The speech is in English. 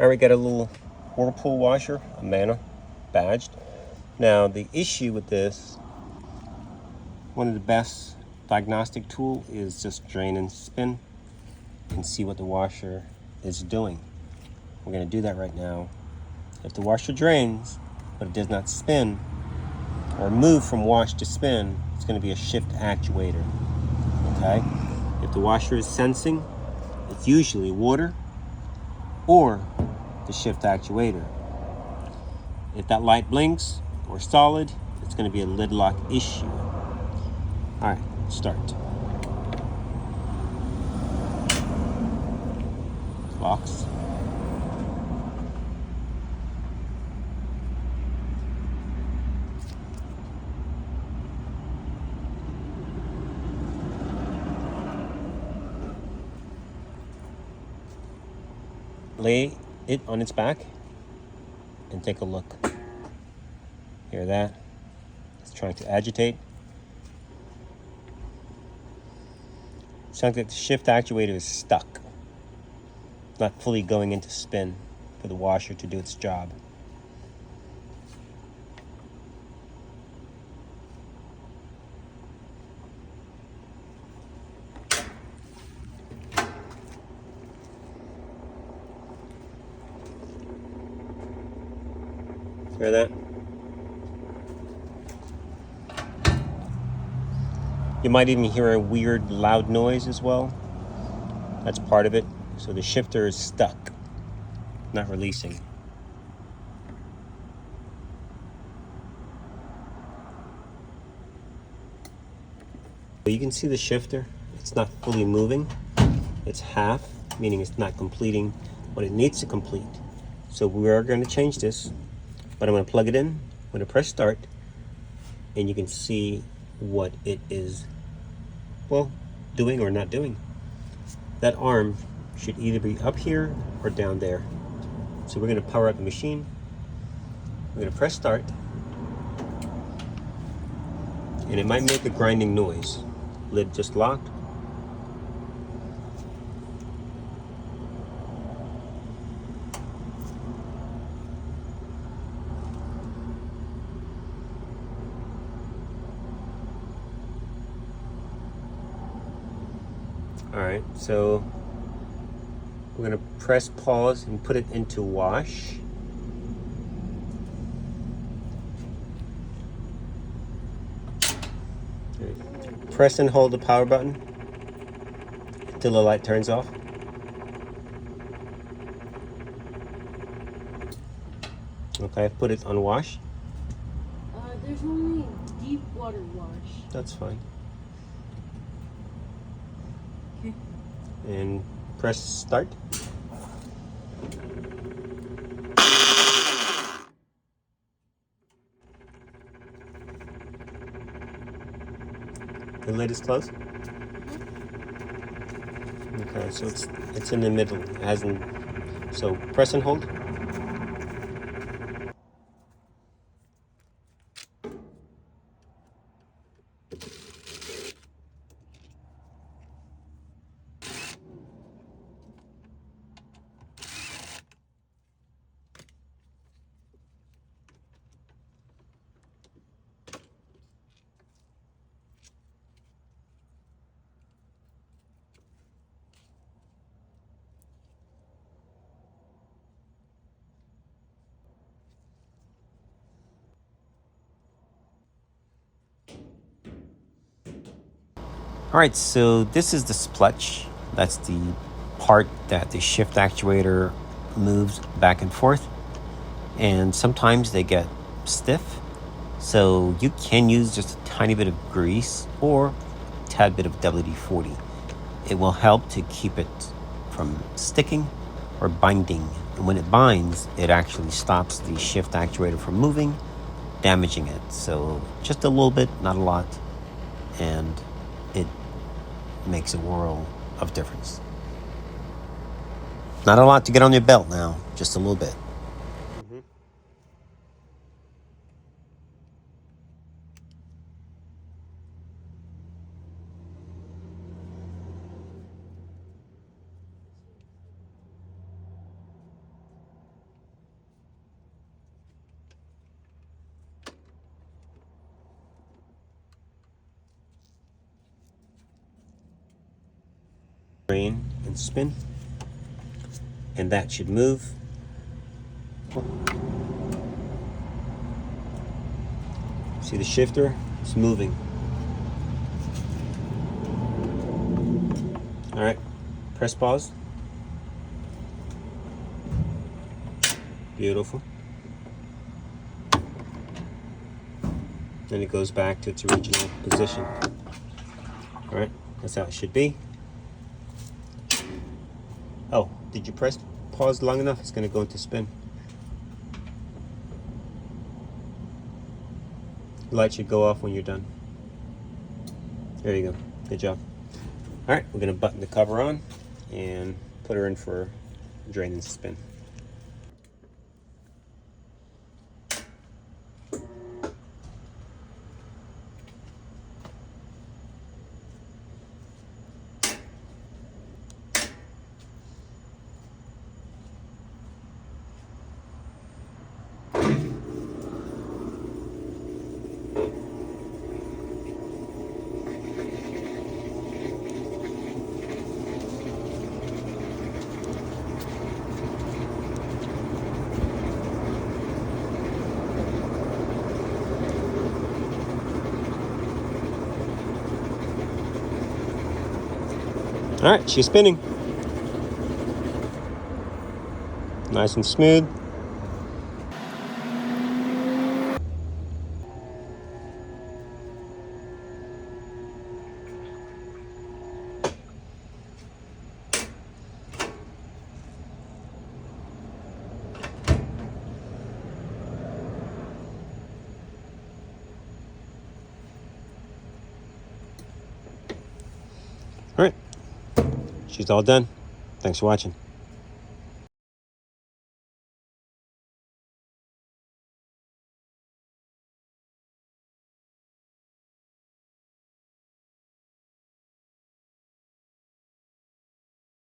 All right, we got a little Whirlpool washer, a Mana, badged. Now the issue with this, one of the best diagnostic tool is just drain and spin and see what the washer is doing. We're going to do that right now. If the washer drains but it does not spin or move from wash to spin, it's going to be a shift actuator. Okay? If the washer is sensing, it's usually water or the shift actuator. If that light blinks or solid, it's going to be a lid lock issue. All right, start. Locks. Lay it on its back and take a look. Hear that? It's trying to agitate. Sounds like the shift actuator is stuck, not fully going into spin for the washer to do its job. Hear that? You might even hear a weird loud noise as well. That's part of it. So the shifter is stuck, not releasing. You can see the shifter. It's not fully moving. It's half, meaning it's not completing what it needs to complete. So we are going to change this, but I'm going to plug it in. I'm going to press start, and you can see what it is, well, doing or not doing. That arm should either be up here or down there. So we're going to power up the machine. We're going to press start, and it might make a grinding noise. Lid just locked. All right, so we're going to press pause and put it into wash. Press and hold the power button until the light turns off. Okay, put it on wash. There's only deep water wash. That's fine. Okay. And press start. The lid is closed. Okay, so it's in the middle. It hasn't. So press and hold. All right, so this is the splutch. That's the part that the shift actuator moves back and forth. And sometimes they get stiff. So you can use just a tiny bit of grease or a tad bit of WD-40. It will help to keep it from sticking or binding. And when it binds, it actually stops the shift actuator from moving, damaging it. So just a little bit, not a lot. And it makes a world of difference. Not a lot to get on your belt now, just a little bit. drain and spin, and that should move. See the shifter? It's moving. All right, press pause. Beautiful. Then it goes back to its original position. All right, that's how it should be. Oh, did you press pause long enough? It's going to go into spin. The light should go off when you're done. There you go. Good job. All right, we're going to button the cover on and put her in for drain and spin. All right, she's spinning. Nice and smooth. All right, she's all done. Thanks for watching.